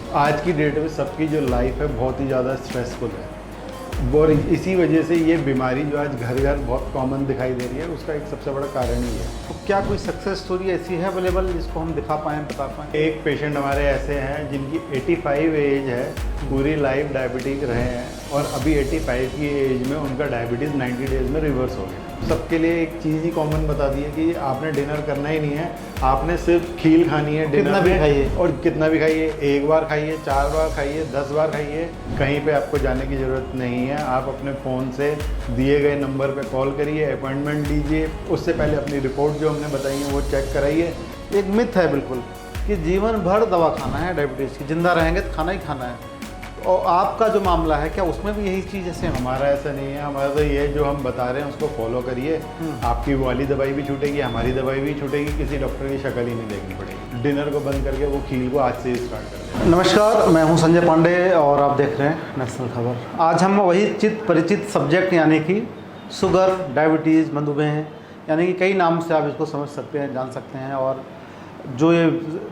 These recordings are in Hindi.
आज की डेट में सबकी जो लाइफ है बहुत ही ज़्यादा स्ट्रेसफुल है और इसी वजह से ये बीमारी जो आज घर घर बहुत कॉमन दिखाई दे रही है, उसका एक सबसे बड़ा कारण ही है। तो क्या कोई सक्सेस स्टोरी ऐसी है अवेलेबल जिसको हम दिखा पाएँ, बता पाएँ? एक पेशेंट हमारे ऐसे हैं जिनकी 85 एज है, पूरी लाइफ डायबिटीज रहे हैं और अभी 85 की एज में उनका डायबिटीज़ 90 डेज में रिवर्स हो गया। सबके लिए एक चीज़ ही कॉमन बता दी है कि आपने डिनर करना ही नहीं है, आपने सिर्फ खील खानी है डिनर कितना भी खाइए और कितना भी खाइए, 1 बार खाइए, 4 बार खाइए, 10 बार खाइए, कहीं पे आपको जाने की ज़रूरत नहीं है। आप अपने फ़ोन से दिए गए नंबर पे कॉल करिए, अपॉइंटमेंट लीजिए, उससे पहले अपनी रिपोर्ट जो हमने बताई है वो चेक कराइए। एक मिथ है बिल्कुल कि जीवन भर दवा खाना है डायबिटीज़ की, जिंदा रहेंगे तो खाना ही खाना है। और आपका जो मामला है क्या उसमें भी यही चीज़ है सेम? हमारा ऐसा नहीं है, हमारा तो ये जो हम बता रहे हैं उसको फॉलो करिए, आपकी वो वाली दवाई भी छूटेगी, हमारी दवाई भी छूटेगी, किसी डॉक्टर की शक्ल ही नहीं देखनी पड़ेगी। डिनर को बंद करके वो खील को आज से ही स्टार्ट कर दें। नमस्कार, मैं हूं संजय पांडे और आप देख रहे हैं नेशनल खबर। आज हम वही चित परिचित सब्जेक्ट यानी कि शुगर, डायबिटीज़, मधुमेह, यानी कि कई नाम से आप इसको समझ सकते हैं, जान सकते हैं। और जो ये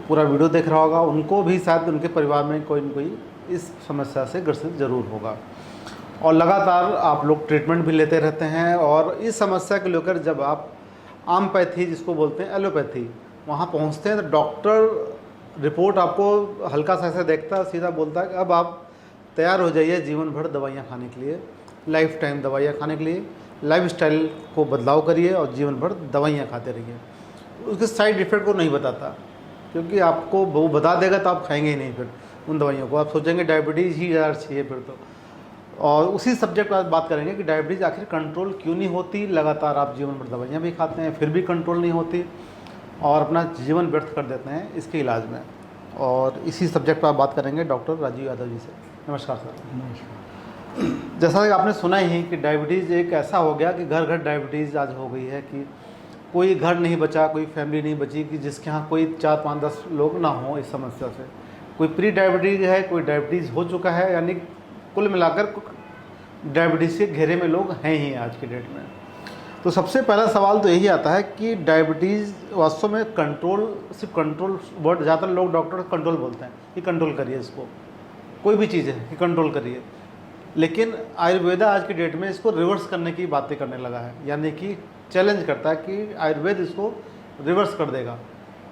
पूरा वीडियो देख रहा होगा उनको भी शायद उनके परिवार में कोई न कोई इस समस्या से ग्रसित ज़रूर होगा। और लगातार आप लोग ट्रीटमेंट भी लेते रहते हैं। और इस समस्या को लेकर जब आप आमपैथी जिसको बोलते हैं एलोपैथी, वहाँ पहुँचते हैं तो डॉक्टर रिपोर्ट आपको हल्का सा ऐसा देखता है, सीधा बोलता है कि अब आप तैयार हो जाइए जीवन भर दवाइयाँ खाने के लिए, लाइफ टाइम दवाइयाँ खाने के लिए, लाइफ स्टाइल को बदलाव करिए और जीवन भर दवाइयाँ खाते रहिए। उसके साइड इफ़ेक्ट को नहीं बताता, क्योंकि आपको वो बता देगा तो आप खाएंगे ही नहीं फिर उन दवाइयों को, आप सोचेंगे डायबिटीज़ ही ज़्यादा चाहिए फिर तो। और उसी सब्जेक्ट पर बात करेंगे कि डायबिटीज़ आखिर कंट्रोल क्यों नहीं होती। लगातार आप जीवन भर दवाइयाँ भी खाते हैं फिर भी कंट्रोल नहीं होती और अपना जीवन व्यर्थ कर देते हैं इसके इलाज में। और इसी सब्जेक्ट पर बात करेंगे डॉक्टर राजीव यादव जी से। नमस्कार सर। नमस्कार। जैसा कि आपने सुना ही कि डायबिटीज़ एक ऐसा हो गया कि घर घर डायबिटीज़ आज हो गई है कि कोई घर नहीं बचा, कोई फैमिली नहीं बची कि जिसके यहाँ कोई 4, 5, 10 लोग ना हों इस समस्या से। कोई प्री डायबिटीज़ है, कोई डायबिटीज़ हो चुका है, यानी कुल मिलाकर डायबिटीज़ के घेरे में लोग हैं ही आज की डेट में। तो सबसे पहला सवाल तो यही आता है कि डायबिटीज़ वास्तव में कंट्रोल, सिर्फ कंट्रोल वर्ड, ज़्यादातर लोग डॉक्टर कंट्रोल बोलते हैं कि कंट्रोल करिए इसको, कोई भी चीज़ है कि कंट्रोल करिए। लेकिन आयुर्वेदा आज की डेट में इसको रिवर्स करने की बातें करने लगा है, यानी कि चैलेंज करता है कि आयुर्वेद इसको रिवर्स कर देगा,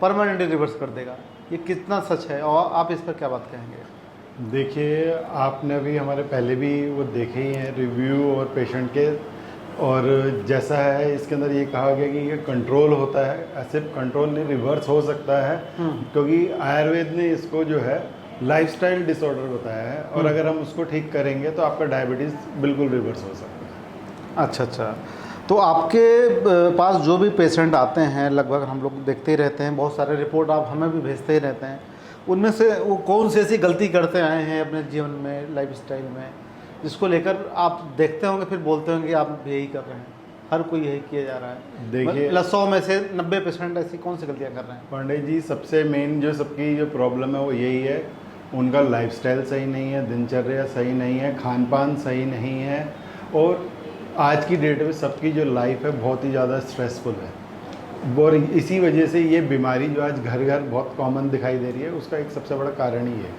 परमानेंटली रिवर्स कर देगा। ये कितना सच है और आप इस पर क्या बात कहेंगे? देखिए, आपने भी हमारे पहले भी वो देखे ही हैं रिव्यू और पेशेंट के, और जैसा है इसके अंदर ये कहा गया कि ये कंट्रोल होता है, सिर्फ कंट्रोल नहीं रिवर्स हो सकता है, क्योंकि आयुर्वेद ने इसको जो है लाइफस्टाइल डिसऑर्डर बताया है और अगर हम उसको ठीक करेंगे तो आपका डायबिटीज़ बिल्कुल रिवर्स हो सकता है। अच्छा, तो आपके पास जो भी पेशेंट आते हैं, लगभग हम लोग देखते ही रहते हैं, बहुत सारे रिपोर्ट आप हमें भी भेजते ही रहते हैं, उनमें से वो कौन सी ऐसी गलती करते आए हैं अपने जीवन में, लाइफस्टाइल में, जिसको लेकर आप देखते होंगे फिर बोलते होंगे आप यही कर रहे हैं, हर कोई यही किया जा रहा है? देखिए, 100 में से 90% ऐसी कौन सी गलतियाँ कर रहे हैं? पांडे जी, सबसे मेन जो सबकी जो प्रॉब्लम है वो यही है, उनका लाइफस्टाइल सही नहीं है, दिनचर्या सही नहीं है, खान पान सही नहीं है, और आज की डेट में सबकी जो लाइफ है बहुत ही ज़्यादा स्ट्रेसफुल है और इसी वजह से ये बीमारी जो आज घर घर बहुत कॉमन दिखाई दे रही है, उसका एक सबसे बड़ा कारण ही है।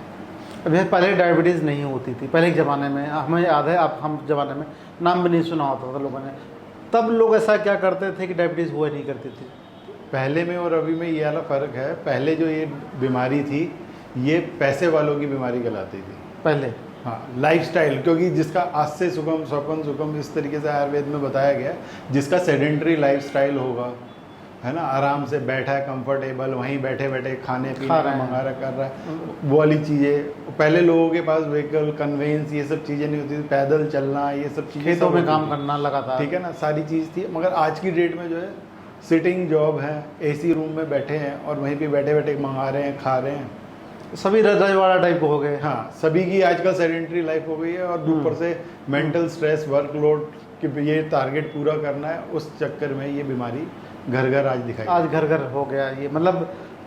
अभी पहले डायबिटीज़ नहीं होती थी, पहले के ज़माने में हमें याद है, आप हम ज़माने में नाम भी नहीं सुना होता था लोगों ने, तब लोग ऐसा क्या करते थे कि डायबिटीज़ हुआ नहीं करती थी? पहले में और अभी में ये वाला फ़र्क है, पहले जो ये बीमारी थी ये पैसे वालों की बीमारी कहलाती थी पहले। हाँ, लाइफस्टाइल, क्योंकि जिसका आज से सुगम स्वपन सुगम इस तरीके से आयुर्वेद में बताया गया है, जिसका सेडेंटरी लाइफस्टाइल होगा, है ना, आराम से बैठा है कंफर्टेबल, वहीं बैठे बैठे खाने पीने का मंगा रहा कर रहा है, वो वाली चीज़ें। पहले लोगों के पास व्हीकल, कन्वेंस, ये सब चीज़ें नहीं होती थी, पैदल चलना, ये सब चीज़ें, खेतों में काम करना लगातार, ठीक है ना, सारी चीज़ थी। मगर आज की डेट में जो है सिटिंग जॉब है, एसी रूम में बैठे हैं और वहीं पे बैठे बैठे मंगा रहे हैं, खा रहे हैं, सभी रजवाड़ा टाइप हो गए। हाँ, सभी की आजकल सेडेंटरी लाइफ हो गई है और ऊपर से मेंटल स्ट्रेस, वर्कलोड कि ये टारगेट पूरा करना है, उस चक्कर में ये बीमारी घर घर आज दिखाई, आज घर घर हो गया ये। मतलब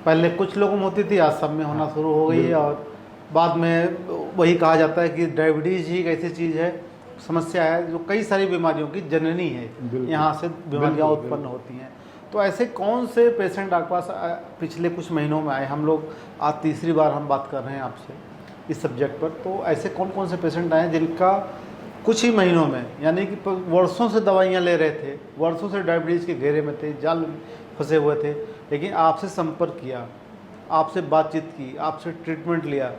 पहले कुछ लोगों में होती थी, आज सब में होना शुरू हो गई है। और बाद में वही कहा जाता है कि डायबिटीज़ ही एक ऐसी चीज़ है, समस्या है जो कई सारी बीमारियों की जननी है, यहाँ से बीमारियाँ उत्पन्न होती हैं। तो ऐसे कौन से पेशेंट आपके पास पिछले कुछ महीनों में आए? हम लोग आज तीसरी बार हम बात कर रहे हैं आपसे, इस सब्जेक्ट पर। तो ऐसे कौन कौन से पेशेंट आए जिनका कुछ ही महीनों में, यानी कि वर्षों से दवाइयाँ ले रहे थे, वर्षों से डायबिटीज़ के घेरे में थे, जाल फंसे हुए थे, लेकिन आपसे संपर्क किया, आपसे बातचीत की, आपसे ट्रीटमेंट लिया,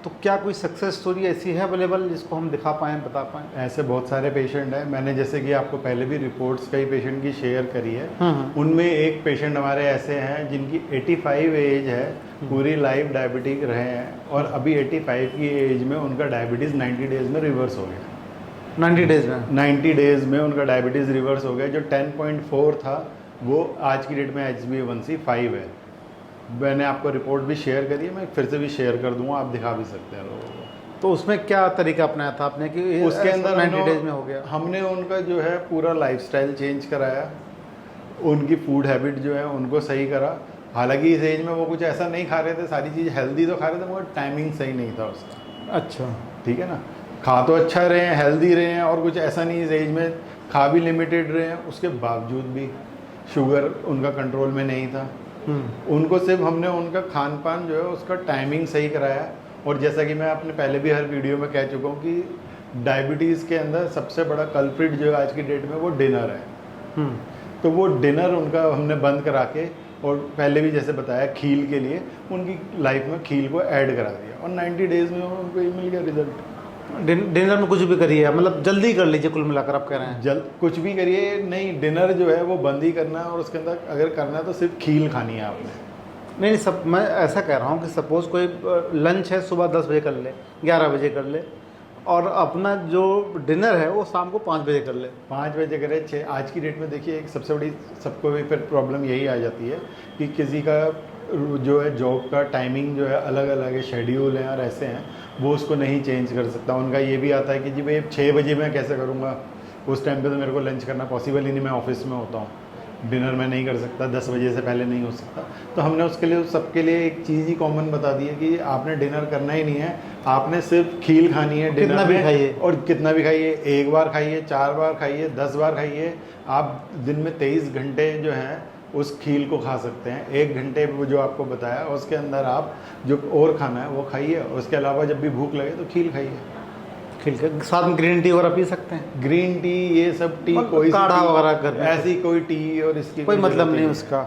तो क्या कोई सक्सेस स्टोरी ऐसी है अवेलेबल जिसको हम दिखा पाएँ, बता पाएँ? ऐसे बहुत सारे पेशेंट हैं। मैंने जैसे कि आपको पहले भी रिपोर्ट्स कई पेशेंट की शेयर करी है। उनमें एक पेशेंट हमारे ऐसे हैं जिनकी 85 एज है, पूरी लाइफ डायबिटिक रहे हैं, और अभी 85 की एज में उनका डायबिटीज़ 90 डेज़ में रिवर्स हो गया। 90 डेज़ में? 90 डेज़ में उनका डायबिटीज़ रिवर्स हो गया। जो 10.4 था वो आज की डेट में HbA1c 5 है। मैंने आपको रिपोर्ट भी शेयर करी है, मैं फिर से भी शेयर कर दूंगा, आप दिखा भी सकते हैं लोगों को। तो उसमें क्या तरीका अपनाया था आपने कि उसके अंदर 90 डेज में हो गया? हमने उनका जो है पूरा लाइफस्टाइल चेंज कराया, उनकी फूड हैबिट जो है उनको सही करा। हालांकि इस एज में वो कुछ ऐसा नहीं खा रहे थे, सारी चीज़ हेल्दी तो खा रहे थे, मगर टाइमिंग सही नहीं था उसका। अच्छा, ठीक है ना। खा तो अच्छा रहे हैं, हेल्दी रहे हैं, और कुछ ऐसा नहीं इस एज में खा भी लिमिटेड रहे हैं, उसके बावजूद भी शुगर उनका कंट्रोल में नहीं था। उनको सिर्फ हमने उनका खान पान जो है उसका टाइमिंग सही कराया। और जैसा कि मैं अपने पहले भी हर वीडियो में कह चुका हूँ कि डायबिटीज़ के अंदर सबसे बड़ा कल्प्रिट जो है आज की डेट में वो डिनर है। तो वो डिनर उनका हमने बंद करा के, और पहले भी जैसे बताया खील के लिए उनकी लाइफ में खील को ऐड करा दिया, और 90 डेज़ में उनको ये मिल गया रिजल्ट। डिनर में कुछ भी करिए, मतलब जल्दी कर लीजिए, कुल मिलाकर आप कह रहे हैं? जल्द कुछ भी करिए नहीं, डिनर जो है वो बंद ही करना है, और उसके अंदर अगर करना है तो सिर्फ खील खानी है आपने। नहीं, सब मैं ऐसा कह रहा हूँ कि सपोज़ कोई लंच है सुबह 10 बजे कर ले, 11 बजे कर ले, और अपना जो डिनर है वो शाम को 5 बजे कर ले। 5 बजे करे 6। आज की डेट में देखिए एक सबसे बड़ी सबको भी फिर प्रॉब्लम यही आ जाती है कि किसी का जो है जॉब का टाइमिंग जो है अलग अलग है, शेड्यूल है और ऐसे हैं, वो उसको नहीं चेंज कर सकता। उनका ये भी आता है कि जी भाई 6 बजे मैं कैसे करूँगा, उस टाइम पे तो मेरे को लंच करना पॉसिबल ही नहीं, मैं ऑफिस में होता हूँ, डिनर में नहीं कर सकता, 10 बजे से पहले नहीं हो सकता। तो हमने उसके लिए सबके लिए एक चीज़ ही कॉमन बता दी है कि आपने डिनर करना ही नहीं है, आपने सिर्फ खील खानी है डिनर कितना भी खाइए, और कितना भी खाइए, 1 बार खाइए, 4 बार खाइए, 10 बार खाइए। आप दिन में 23 घंटे जो हैं उस खील को खा सकते हैं। 1 घंटे वो जो आपको बताया उसके अंदर आप जो और खाना है वो खाइए, उसके अलावा जब भी भूख लगे तो खील खाइए। खील के साथ में ग्रीन टी वगैरह पी सकते हैं? ग्रीन टी ये सब टी, कोई काढ़ा वगैरह कर, ऐसी कोई टी और इसकी कोई मतलब नहीं उसका।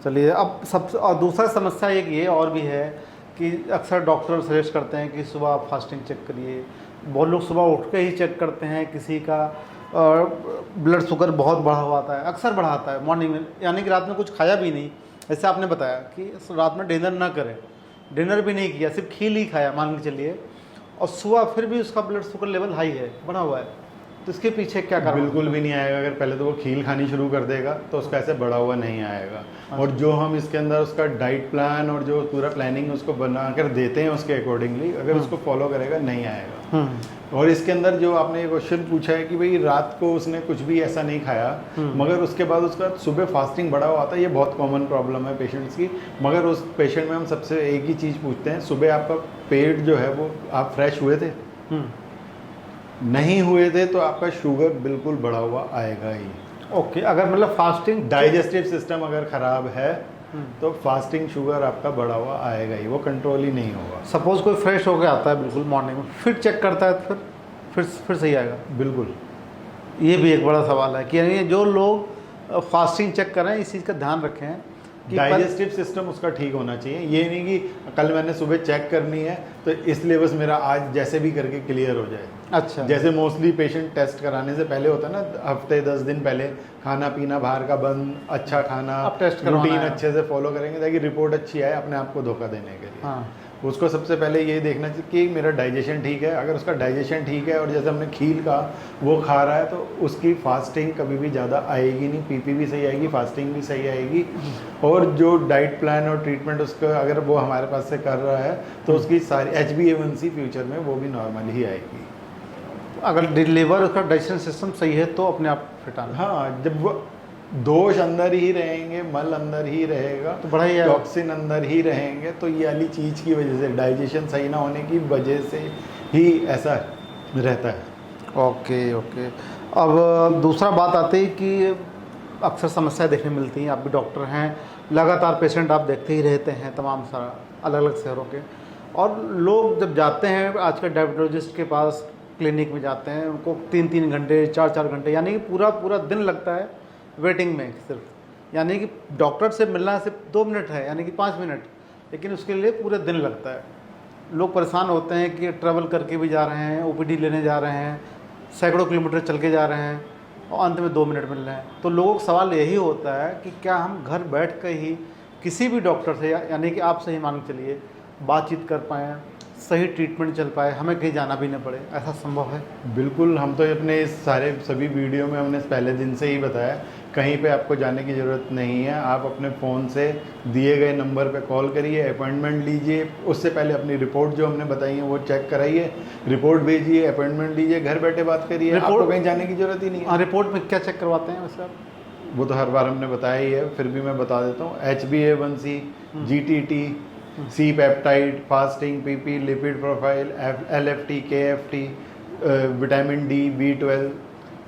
चलिए, अब सब और दूसरा समस्या एक ये और भी है कि अक्सर डॉक्टर सजेस्ट करते हैं कि सुबह आप फास्टिंग चेक करिए। बहुत लोग सुबह उठ के ही चेक करते हैं, किसी का ब्लड शुगर बहुत बढ़ा हुआ आता है, अक्सर बढ़ा आता है मॉर्निंग में, यानी कि रात में कुछ खाया भी नहीं। जैसे आपने बताया कि रात में डिनर ना करें, डिनर भी नहीं किया, सिर्फ खील ही खाया मान के चलिए, और सुबह फिर भी उसका ब्लड शुगर लेवल हाई है, बढ़ा हुआ है, तो इसके पीछे क्या कारण? बिल्कुल भी नहीं आएगा। अगर पहले तो वो खील खानी शुरू कर देगा तो उसका ऐसे बढ़ा हुआ नहीं आएगा। और जो हम इसके अंदर उसका डाइट प्लान और जो पूरा प्लानिंग उसको बना कर देते हैं उसके अकॉर्डिंगली अगर उसको फॉलो करेगा नहीं आएगा। और इसके अंदर जो आपने ये क्वेश्चन पूछा है कि भाई रात को उसने कुछ भी ऐसा नहीं खाया मगर उसके बाद उसका सुबह फास्टिंग बढ़ा हुआ आता है, ये बहुत कॉमन प्रॉब्लम है पेशेंट्स की। मगर उस पेशेंट में हम सबसे एक ही चीज़ पूछते हैं, सुबह आपका पेट जो है वो आप फ्रेश हुए थे? नहीं हुए थे तो आपका शुगर बिल्कुल बढ़ा हुआ आएगा ही। ओके, अगर मतलब फास्टिंग, डाइजेस्टिव सिस्टम अगर ख़राब है तो फास्टिंग शुगर आपका बढ़ा हुआ आएगा ही, वो कंट्रोल ही नहीं होगा। सपोज कोई फ्रेश होकर आता है बिल्कुल मॉर्निंग में, फिर चेक करता है तो फिर सही आएगा? बिल्कुल, ये भी एक बड़ा सवाल है कि यानी जो लोग फास्टिंग चेक कर रहे हैं इस चीज़ का ध्यान रखें कि डाइजेस्टिव सिस्टम उसका ठीक होना चाहिए। ये नहीं कि कल मैंने सुबह चेक करनी है तो इसलिए बस मेरा आज जैसे भी करके क्लियर हो जाए। अच्छा, जैसे मोस्टली पेशेंट टेस्ट कराने से पहले होता है ना, हफ्ते 10 दिन पहले खाना पीना बाहर का बंद, अच्छा खाना, अब टेस्ट रूटीन अच्छे से फॉलो करेंगे ताकि रिपोर्ट अच्छी आए अपने आप को धोखा देने के लिए। हाँ, उसको सबसे पहले ये देखना चाहिए कि मेरा डाइजेशन ठीक है। अगर उसका डाइजेशन ठीक है और जैसे हमने खील का वो खा रहा है तो उसकी फास्टिंग कभी भी ज़्यादा आएगी नहीं, पीपी भी सही आएगी, फास्टिंग भी सही आएगी। और जो डाइट प्लान और ट्रीटमेंट उसका अगर वो हमारे पास से कर रहा है तो उसकी सारी HbA1c फ्यूचर में वो भी नॉर्मल ही आएगी। अगर लीवर उसका डाइजेशन सिस्टम सही है तो अपने आप फिट आना। हाँ, जब वो दोष अंदर ही रहेंगे, मल अंदर ही रहेगा तो बड़ा ही टॉक्सिन अंदर ही रहेंगे, तो ये वाली चीज़ की वजह से, डाइजेशन सही ना होने की वजह से ही ऐसा रहता है। Okay okay. अब दूसरा बात आती है कि अक्सर समस्याएं देखने मिलती हैं, आप भी डॉक्टर हैं, लगातार पेशेंट आप देखते ही रहते हैं तमाम सारा अलग अलग शहरों के, और लोग जब जाते हैं आजकल डायबिटोलॉजिस्ट के पास, क्लिनिक में जाते हैं, उनको 3-3 घंटे 4-4 घंटे यानी कि पूरा पूरा दिन लगता है वेटिंग में सिर्फ, यानी कि डॉक्टर से मिलना सिर्फ 2 मिनट है, यानी कि 5 मिनट, लेकिन उसके लिए पूरे दिन लगता है। लोग परेशान होते हैं कि ट्रैवल करके भी जा रहे हैं, ओपीडी लेने जा रहे हैं, सैकड़ों किलोमीटर चल के जा रहे हैं और अंत में 2 मिनट मिल रहे हैं। तो लोगों का सवाल यही होता है कि क्या हम घर बैठ कर ही किसी भी डॉक्टर से, यानी कि आपसे ही मान के चलिए, बातचीत कर पाएँ, सही ट्रीटमेंट चल पाए, हमें कहीं जाना भी न पड़े, ऐसा संभव है? बिल्कुल, हम तो अपने इस सभी वीडियो में हमने पहले दिन से ही बताया, कहीं पे आपको जाने की ज़रूरत नहीं है। आप अपने फ़ोन से दिए गए नंबर पे कॉल करिए, अपॉइंटमेंट लीजिए, उससे पहले अपनी रिपोर्ट जो हमने बताई है वो चेक कराइए, रिपोर्ट भेजिए, अपॉइंटमेंट लीजिए, घर बैठे बात करिए, आपको कहीं जाने की ज़रूरत ही नहीं है। हाँ, रिपोर्ट में क्या चेक करवाते हैं वैसे आप? वो तो हर बार हमने बताया ही है, फिर भी मैं बता देता हूँ। HbA1c, GTT, C peptide, fasting, PP, lipid profile, LFT, KFT, vitamin D, B12,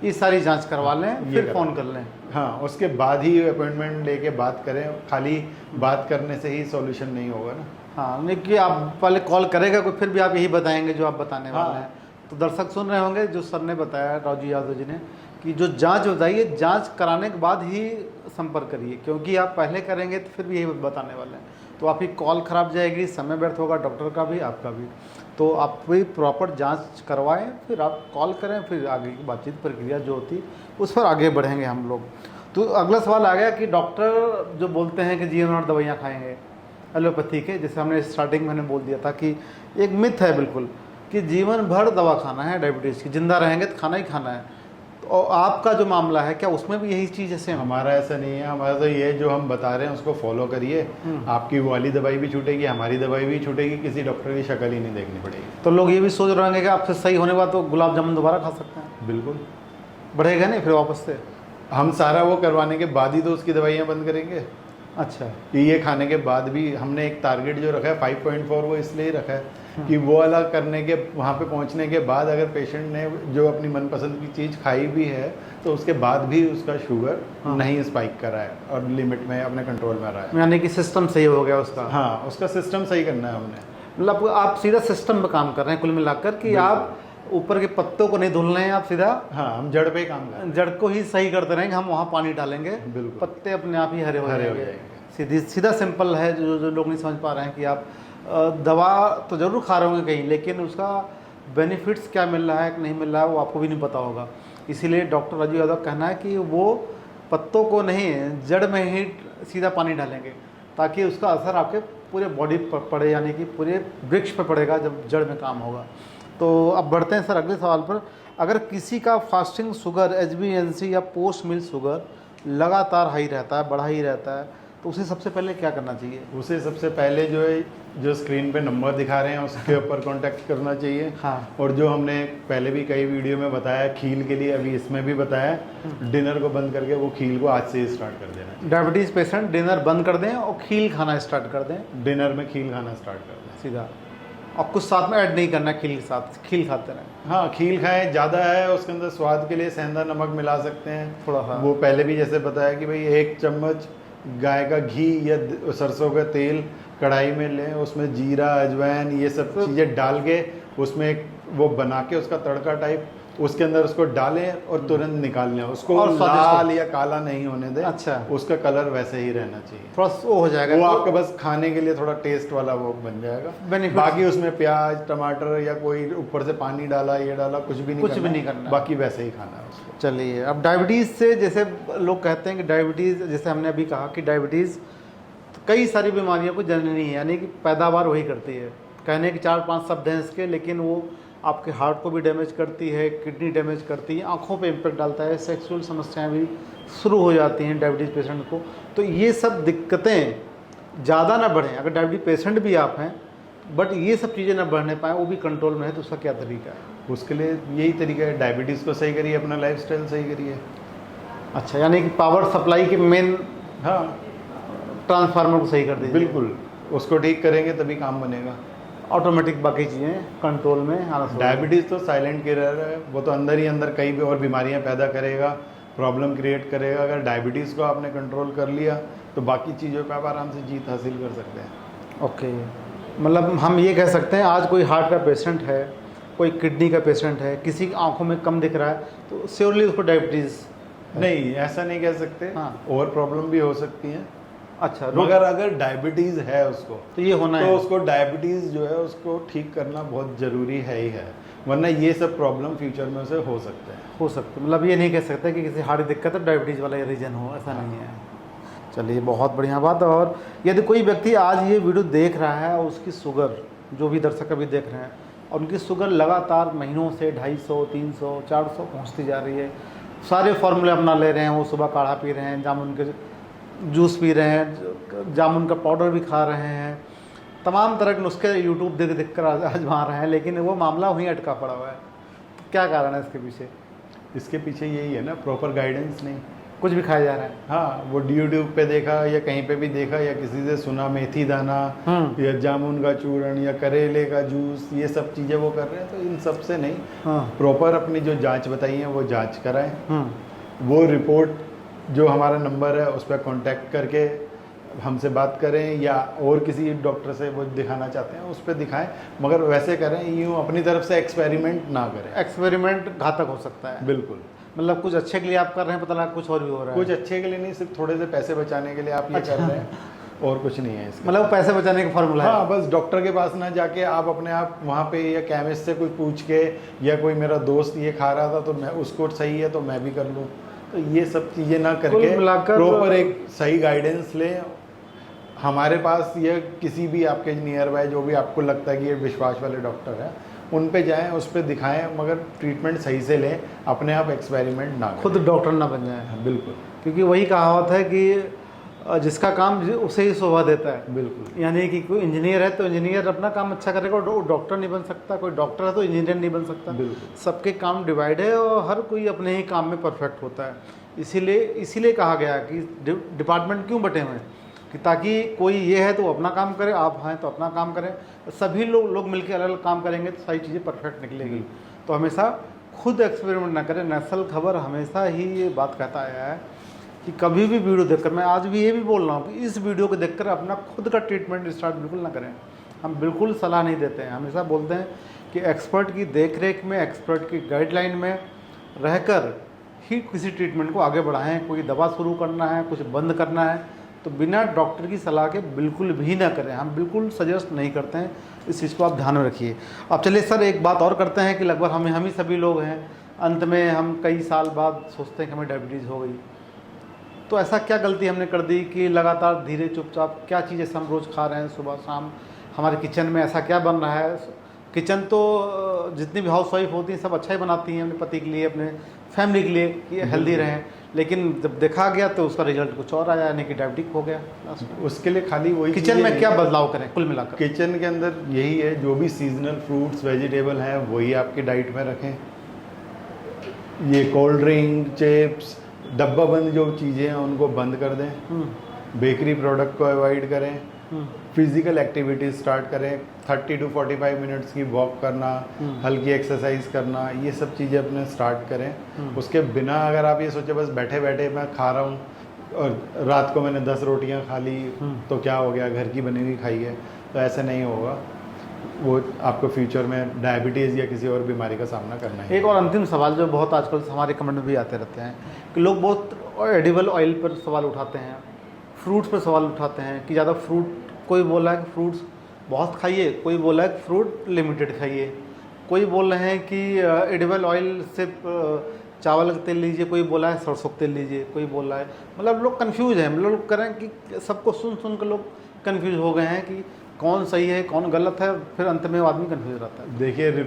ये सारी जांच करवा लें, फिर फ़ोन कर लें। हाँ, उसके बाद ही अपॉइंटमेंट लेके बात करें, खाली बात करने से ही सॉल्यूशन नहीं होगा ना। हाँ, नहीं कि आप पहले कॉल करेगा कोई, फिर भी आप यही बताएंगे जो आप बताने वाले हैं। तो दर्शक सुन रहे होंगे जो सर ने बताया, राजू यादव जी ने, कि जो जांच बताइए, जांच कराने के बाद ही संपर्क करिए, क्योंकि आप पहले करेंगे तो फिर भी यही बताने वाले हैं। तो आपकी कॉल ख़राब जाएगी, समय व्यर्थ होगा, डॉक्टर का भी, आपका भी। तो आप भी प्रॉपर जांच करवाएं, फिर आप कॉल करें, फिर आगे की बातचीत प्रक्रिया जो होती उस पर आगे बढ़ेंगे हम लोग। तो अगला सवाल आ गया कि डॉक्टर जो बोलते हैं कि जीवन भर दवाइयाँ खाएंगे एलोपैथी के, जैसे हमने स्टार्टिंग में बोल दिया था कि एक मिथ है बिल्कुल कि जीवन भर दवा खाना है डायबिटीज़ की, जिंदा रहेंगे तो खाना ही खाना है। और आपका जो मामला है, क्या उसमें भी यही चीज़ है सेम? हमारा ऐसा नहीं है, हमारा तो ये जो हम बता रहे हैं उसको फॉलो करिए, आपकी वो वाली दवाई भी छूटेगी, हमारी दवाई भी छूटेगी, किसी डॉक्टर की शक्ल ही नहीं देखनी पड़ेगी। तो लोग ये भी सोच रहे होंगे कि आपसे सही होने के बाद तो गुलाब जामुन दोबारा खा सकते हैं? बिल्कुल, बढ़ेगा नहीं फिर वापस से? हम सारा वो करवाने के बाद ही तो उसकी दवाइयाँ बंद करेंगे। अच्छा, ये खाने के बाद भी हमने एक टारगेट जो रखा है 5.4, वो इसलिए रखा है कि वो वाला करने के, वहाँ पे पहुँचने के बाद अगर पेशेंट ने जो अपनी मनपसंद की चीज़ खाई भी है तो उसके बाद भी उसका शुगर नहीं स्पाइक करा है और लिमिट में अपने कंट्रोल में रहा है, यानी कि सिस्टम सही हो गया उसका। हाँ, उसका सिस्टम सही करना है हमने। मतलब आप सीधा सिस्टम पे काम कर रहे हैं कुल मिलाकर, कि आप ऊपर के पत्तों को नहीं धुल रहे हैं, आप सीधा, हाँ, हम जड़ पे ही काम कर रहे हैं, जड़ को ही सही करते रहेंगे। हम वहाँ पानी डालेंगे, बिल्कुल, पत्ते अपने आप ही हरे हो जाएंगे। सीधा सिंपल है, जो लोग नहीं समझ पा रहे हैं कि आप दवा तो ज़रूर खा रहे होंगे कहीं, लेकिन उसका बेनिफिट्स क्या मिल रहा है कि नहीं मिल रहा है वो आपको भी नहीं पता होगा। इसीलिए डॉक्टर राजू यादव का कहना है कि वो पत्तों को नहीं, जड़ में ही सीधा पानी डालेंगे, ताकि उसका असर आपके पूरे बॉडी पर पड़े, यानी कि पूरे वृक्ष पर पड़ेगा जब जड़ में काम होगा। तो अब बढ़ते हैं सर अगले सवाल पर। अगर किसी का फास्टिंग शुगर, HbA1c या पोस्ट मील शुगर लगातार हाई रहता है, बढ़ा ही रहता है, तो उसे सबसे पहले क्या करना चाहिए? उसे सबसे पहले जो स्क्रीन पे नंबर दिखा रहे हैं उसके ऊपर कांटेक्ट करना चाहिए। हाँ, और जो हमने पहले भी कई वीडियो में बताया, खील के लिए अभी इसमें भी बताया, डिनर को बंद करके वो खील को आज से ही स्टार्ट कर देना है। डायबिटीज़ पेशेंट डिनर बंद कर दें और खील खाना स्टार्ट कर दें, डिनर में खील खाना स्टार्ट कर दें सीधा, और कुछ साथ में ऐड नहीं करना, खील के साथ खील खाते रहें। हाँ, खील खाएं, ज़्यादा है उसके अंदर स्वाद के लिए सेंधा नमक मिला सकते हैं थोड़ा सा। वो पहले भी जैसे बताया कि भाई 1 चम्मच गाय का घी या सरसों का तेल कढ़ाई में लें, उसमें जीरा, अजवाइन, ये सब चीज़ें डाल के उसमें वो बना के उसका तड़का टाइप उसके अंदर उसको डालें और तुरंत निकाल लें उसको, और लाल या काला नहीं होने दें। अच्छा, उसका कलर वैसे ही रहना चाहिए, थोड़ा वो हो जाएगा, वो आपका बस खाने के लिए थोड़ा टेस्ट वाला वो बन जाएगा। बाकी उसमें प्याज, टमाटर या कोई ऊपर से पानी डाला, ये डाला, कुछ भी नहीं करना, बाकी वैसे ही खाना है उसको। चलिए, अब डायबिटीज़ से, जैसे लोग कहते हैं कि डायबिटीज़, जैसे हमने अभी कहा कि डायबिटीज़ कई सारी बीमारियों को जननी है, यानी कि पैदावार वही करती है। कहने के 4-5 शब्द हैं इसके, लेकिन वो आपके हार्ट को भी डैमेज करती है, किडनी डैमेज करती है, आँखों पे इम्पेक्ट डालता है, सेक्सुअल समस्याएं भी शुरू हो जाती हैं डायबिटीज़ पेशेंट को। तो ये सब दिक्कतें ज़्यादा ना बढ़ें, अगर डायबिटीज़ पेशेंट भी आप हैं बट ये सब चीज़ें ना बढ़ने पाएँ, वो भी कंट्रोल में है, तो उसका क्या तरीका है? उसके लिए यही तरीका है, डायबिटीज़ को सही करिए, अपना लाइफस्टाइल सही करिए। अच्छा, यानी कि पावर सप्लाई के मेन, हाँ, ट्रांसफार्मर को सही कर दीजिए। बिल्कुल, उसको ठीक करेंगे तभी काम बनेगा, ऑटोमेटिक बाकी चीज़ें कंट्रोल में आना। डायबिटीज़ तो साइलेंट किलर है, वो तो अंदर ही अंदर कई भी और बीमारियां पैदा करेगा, प्रॉब्लम क्रिएट करेगा। अगर डायबिटीज़ को आपने कंट्रोल कर लिया तो बाकी चीज़ों पे आप आराम से जीत हासिल कर सकते हैं। ओके, मतलब हम ये कह सकते हैं आज कोई हार्ट का पेशेंट है, कोई किडनी का पेशेंट है, किसी की आंखों में कम दिख रहा है तो श्योरली उसको डायबिटीज़ नहीं, ऐसा नहीं कह सकते। हाँ। और प्रॉब्लम भी हो सकती है। अच्छा, मगर अगर डायबिटीज है उसको तो ये होना तो है। उसको डायबिटीज जो है उसको ठीक करना बहुत जरूरी है ही है, वरना ये सब प्रॉब्लम फ्यूचर में उसे हो सकते हैं। हो सकता है, मतलब ये नहीं कह सकते कि किसी हार्ट की दिक्कत है डायबिटीज़ वाला रीजन हो, ऐसा नहीं है। चलिए, बहुत बढ़िया बात है। और यदि कोई व्यक्ति आज ये वीडियो देख रहा है और उसकी शुगर, जो भी दर्शक अभी देख रहे हैं, और उनकी शुगर लगातार महीनों से 250, 300, 400 पहुँचती जा रही है, सारे फार्मूले अपना ले रहे हैं, वो सुबह काढ़ा पी रहे हैं, जामुन के जूस पी रहे हैं, जामुन का पाउडर भी खा रहे हैं, तमाम तरह के नुस्खे यूट्यूब देख देख कर आजमा रहे हैं, लेकिन वो मामला वहीं अटका पड़ा हुआ है। तो क्या कारण है इसके पीछे? इसके पीछे यही है ना, प्रॉपर गाइडेंस नहीं। कुछ भी खाया जा रहा है। हाँ, वो यूट्यूब पे देखा या कहीं पे भी देखा या किसी से सुना, मेथी दाना या जामुन का चूर्ण या करेले का जूस, ये सब चीज़ें वो कर रहे हैं, तो इन सब से नहीं। हाँ। प्रॉपर अपनी जो जांच बताई है वो जांच कराएं, वो रिपोर्ट जो हमारा नंबर है उस पर कांटेक्ट करके हमसे बात करें, या और किसी डॉक्टर से वो दिखाना चाहते हैं उस पर दिखाएं, मगर वैसे करें, यूँ अपनी तरफ से एक्सपेरिमेंट ना करें। एक्सपेरिमेंट घातक हो सकता है। बिल्कुल। मतलब कुछ अच्छे के लिए आप कर रहे हैं, पता लगा कुछ और भी हो रहा है। कुछ अच्छे के लिए नहीं, सिर्फ थोड़े से पैसे बचाने के लिए आप ये कर रहे हैं, और कुछ नहीं है इसका। मतलब पैसे बचाने का फॉर्मूला है। हाँ, बस डॉक्टर के पास ना जाके आप अपने आप वहाँ पे या केमिस्ट से कोई पूछ के, या कोई मेरा दोस्त ये खा रहा था तो मैं उसको सही है तो मैं भी कर लूँ, तो ये सब चीज़ें ना करके प्रॉपर एक सही गाइडेंस लें हमारे पास, या किसी भी आपके नियर बाय जो भी आपको लगता है कि ये विश्वास वाले डॉक्टर हैं, उन पे जाएं, उस पर दिखाएं, मगर ट्रीटमेंट सही से लें, अपने आप एक्सपेरिमेंट ना करें। खुद डॉक्टर ना बन जाए। हाँ, बिल्कुल। क्योंकि वही कहावत है कि जिसका काम उसे ही शोभा देता है। बिल्कुल। यानी कि कोई इंजीनियर है तो इंजीनियर अपना काम अच्छा करेगा, डॉक्टर नहीं बन सकता, कोई डॉक्टर है तो इंजीनियर नहीं बन सकता। बिल्कुल। सबके काम डिवाइड है और हर कोई अपने ही काम में परफेक्ट होता है। इसीलिए कहा गया कि डिपार्टमेंट क्यों बटे हुए हैं, कि ताकि कोई ये है तो वो अपना काम करे, आप हैं तो अपना काम करें, सभी लोग मिलकर अलग अलग काम करेंगे तो सारी चीज़ें परफेक्ट निकलेगी। तो हमेशा खुद एक्सपेरिमेंट ना करें। नेशनल खबर हमेशा ही ये बात कहता आया है कि कभी भी वीडियो देखकर, मैं आज भी ये भी बोल रहा हूँ कि इस वीडियो को देखकर अपना खुद का ट्रीटमेंट स्टार्ट बिल्कुल ना करें। हम बिल्कुल सलाह नहीं देते हैं, हमेशा बोलते हैं कि एक्सपर्ट की देखरेख में, एक्सपर्ट की गाइडलाइन में रहकर ही किसी ट्रीटमेंट को आगे बढ़ाएं। कोई दवा शुरू करना है, कुछ बंद करना है, तो बिना डॉक्टर की सलाह के बिल्कुल भी ना करें। हम बिल्कुल सजेस्ट नहीं करते हैं, इस चीज़ को आप ध्यान में रखिए। अब चलिए सर, एक बात और करते हैं कि लगभग हम ही सभी लोग हैं, अंत में हम कई साल बाद सोचते हैं कि हमें डायबिटीज़ हो गई। तो ऐसा क्या गलती हमने कर दी कि लगातार धीरे चुपचाप क्या चीज़ ऐसा हम रोज़ खा रहे हैं सुबह शाम, हमारे किचन में ऐसा क्या बन रहा है? किचन तो जितनी भी हाउस वाइफ होती हैं सब अच्छा ही बनाती हैं अपने पति के लिए, अपने फैमिली के लिए कि हेल्दी रहें, लेकिन जब देखा गया तो उसका रिजल्ट कुछ और आया, यानी कि डायबिटिक हो गया। उसके लिए खाली वही किचन में क्या बदलाव करें कुल मिलाकर? किचन के अंदर यही है, जो भी सीजनल फ्रूट्स वेजिटेबल हैं वही आपकी डाइट में रखें। ये कोल्ड ड्रिंक, चिप्स, डब्बा बंद जो चीज़ें हैं उनको बंद कर दें। बेकरी प्रोडक्ट को अवॉइड करें। फिजिकल एक्टिविटीज स्टार्ट करें, 30 to 45 मिनट्स की वॉक करना, हल्की एक्सरसाइज करना, ये सब चीज़ें अपने स्टार्ट करें। उसके बिना अगर आप ये सोचे बस बैठे बैठे मैं खा रहा हूँ और रात को मैंने 10 रोटियाँ खा ली तो क्या हो गया, घर की बनी हुई खाई है, तो ऐसे नहीं होगा। वो आपको फ्यूचर में डायबिटीज़ या किसी और बीमारी का सामना करना है। एक और अंतिम सवाल जो बहुत आजकल हमारे कमेंट में भी आते रहते हैं कि लोग बहुत एडिबल ऑयल पर सवाल उठाते हैं, फ्रूट्स पर सवाल उठाते हैं कि ज़्यादा फ्रूट, कोई बोल रहा है कि फ्रूट्स बहुत खाइए, कोई बोल रहा है कि फ्रूट लिमिटेड खाइए, कोई बोल रहे हैं कि एडिबल ऑयल सिर्फ चावल का तेल लीजिए, कोई बोला है सरसों का तेल लीजिए, कोई बोल रहा है, मतलब लोग कंफ्यूज हैं। मतलब लोग करें कि सबको सुन कर लोग कंफ्यूज हो गए हैं कि कौन सही है कौन गलत है, फिर अंत में वो आदमी कंफ्यूज रहता है। देखिए,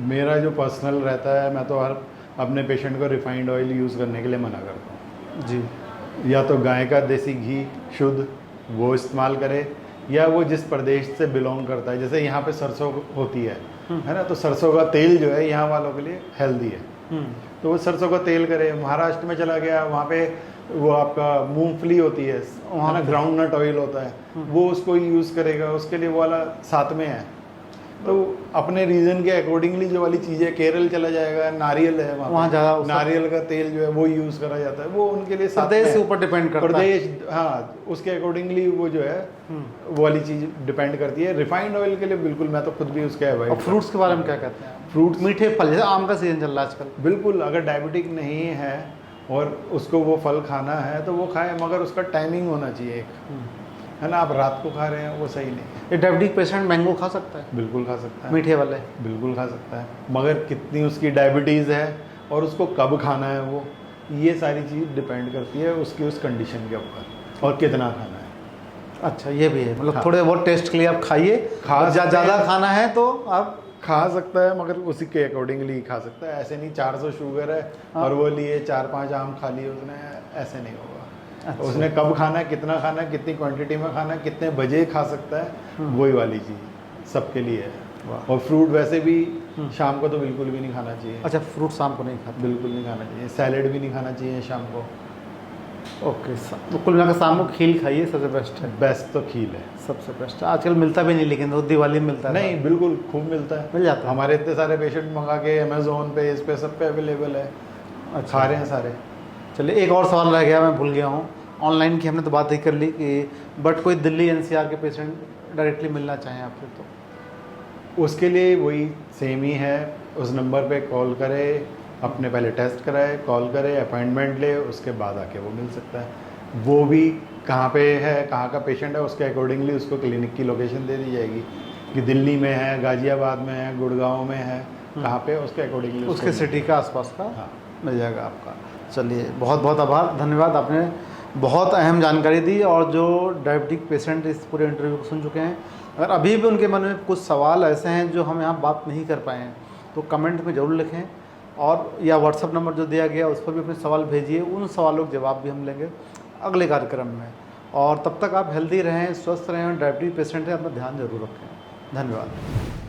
मेरा जो पर्सनल रहता है, मैं तो हर अपने पेशेंट को रिफाइंड ऑयल यूज़ करने के लिए मना करता हूँ जी। या तो गाय का देसी घी शुद्ध वो इस्तेमाल करे, या वो जिस प्रदेश से बिलोंग करता है, जैसे यहाँ पे सरसों होती है ना, तो सरसों का तेल जो है यहाँ वालों के लिए हेल्दी है, तो वो सरसों का तेल करे। महाराष्ट्र में चला गया, वहाँ पे वो आपका मूंगफली होती है, वहाँ ना ग्राउंड नट ऑयल होता है, वो उसको यूज़ करेगा, उसके लिए वो वाला साथ में है। तो अपने रीजन के अकॉर्डिंगली जो वाली चीज़ें, केरल चला जाएगा, नारियल है वहाँ वहाँ ज़्यादा पे, नारियल का तेल जो है वो यूज़ करा जाता है, वो उनके लिए साथ प्रदेश में के है। ऊपर डिपेंड करता है। प्रदेश, हाँ, उसके अकॉर्डिंगली वो जो है वो वाली चीज़ डिपेंड करती है। रिफाइंड ऑयल के लिए बिल्कुल, मैं तो खुद भी उसके और अवॉइड। फ्रूट्स के बारे में क्या कहते हैं? फ्रूट्स, मीठे फल, जैसे आम का सीजन चल रहा है आजकल। बिल्कुल, अगर डायबिटिक नहीं है और उसको वो फल खाना है तो वो खाए, मगर उसका टाइमिंग होना चाहिए एक, है ना। आप रात को खा रहे हैं वो सही नहीं है। ये डायबिटिक पेशेंट मैंगो खा सकता है? बिल्कुल खा सकता है, मीठे वाले? बिल्कुल खा सकता है, मगर कितनी उसकी डायबिटीज़ है और उसको कब खाना है, वो ये सारी चीज़ डिपेंड करती है उसकी उस कंडीशन के ऊपर, और कितना खाना है। अच्छा, ये भी है, मतलब हाँ। थोड़े बहुत टेस्ट के लिए आप खाइए, खा सकते ज़्यादा हैं। खाना है तो आप खा सकता है, मगर उसी के अकॉर्डिंगली खा सकता है। ऐसे नहीं 400 शुगर है हाँ। और वो लिए 4-5 आम खा लिए उसने, ऐसे नहीं होगा। अच्छा। उसने कब खाना है, कितना खाना है, कितनी क्वांटिटी में खाना है, कितने बजे खा सकता है, वही वाली चीज़ सबके लिए है। वाह। और फ्रूट वैसे भी शाम को तो बिल्कुल भी नहीं खाना चाहिए। अच्छा, फ्रूट शाम को नहीं खाते? बिल्कुल नहीं खाना चाहिए। सैलेड भी नहीं खाना चाहिए शाम को। ओके, तो कुल मिलाकर शाम को खील खाइए, सबसे बेस्ट है। बेस्ट तो खील है, सबसे बेस्ट। आजकल मिलता भी नहीं, लेकिन तो दिवाली में मिलता है। नहीं बिल्कुल खूब मिलता है, मिल जाता है। हमारे इतने सारे पेशेंट मंगा के अमेजोन पे, इस पे, सब पे अवेलेबल है, खा रहे हैं सारे। चलिए, एक और सवाल रह गया, मैं भूल गया हूँ। ऑनलाइन की हमने तो बात ही कर ली कि बट कोई दिल्ली एनसीआर के पेशेंट डायरेक्टली मिलना चाहें आपसे तो? उसके लिए वही सेम ही है, उस नंबर पे कॉल करे, अपने पहले टेस्ट कराए, कॉल करे, अपॉइंटमेंट ले, उसके बाद आके वो मिल सकता है। वो भी कहाँ पे है, कहाँ का पेशेंट है, उसके अकॉर्डिंगली उसको क्लिनिक की लोकेशन दे दी जाएगी कि दिल्ली में है, गाज़ियाबाद में है, गुड़गांव में है, कहाँ पे, उसके अकॉर्डिंगली उसके सिटी का आसपास का हाँ। मिल जाएगा आपका। चलिए, बहुत बहुत आभार, धन्यवाद, आपने बहुत अहम जानकारी दी। और जो डायबिटिक पेशेंट इस पूरे इंटरव्यू को सुन चुके हैं, अगर अभी भी उनके मन में कुछ सवाल ऐसे हैं जो हम यहाँ बात नहीं कर पाए हैं, तो कमेंट में ज़रूर लिखें, और या व्हाट्सअप नंबर जो दिया गया उस पर भी अपने सवाल भेजिए। उन सवालों के जवाब भी हम लेंगे अगले कार्यक्रम में। और तब तक आप हेल्दी रहें, स्वस्थ रहें, और डायबिटीज पेशेंट हैं, अपना ध्यान जरूर रखें। धन्यवाद।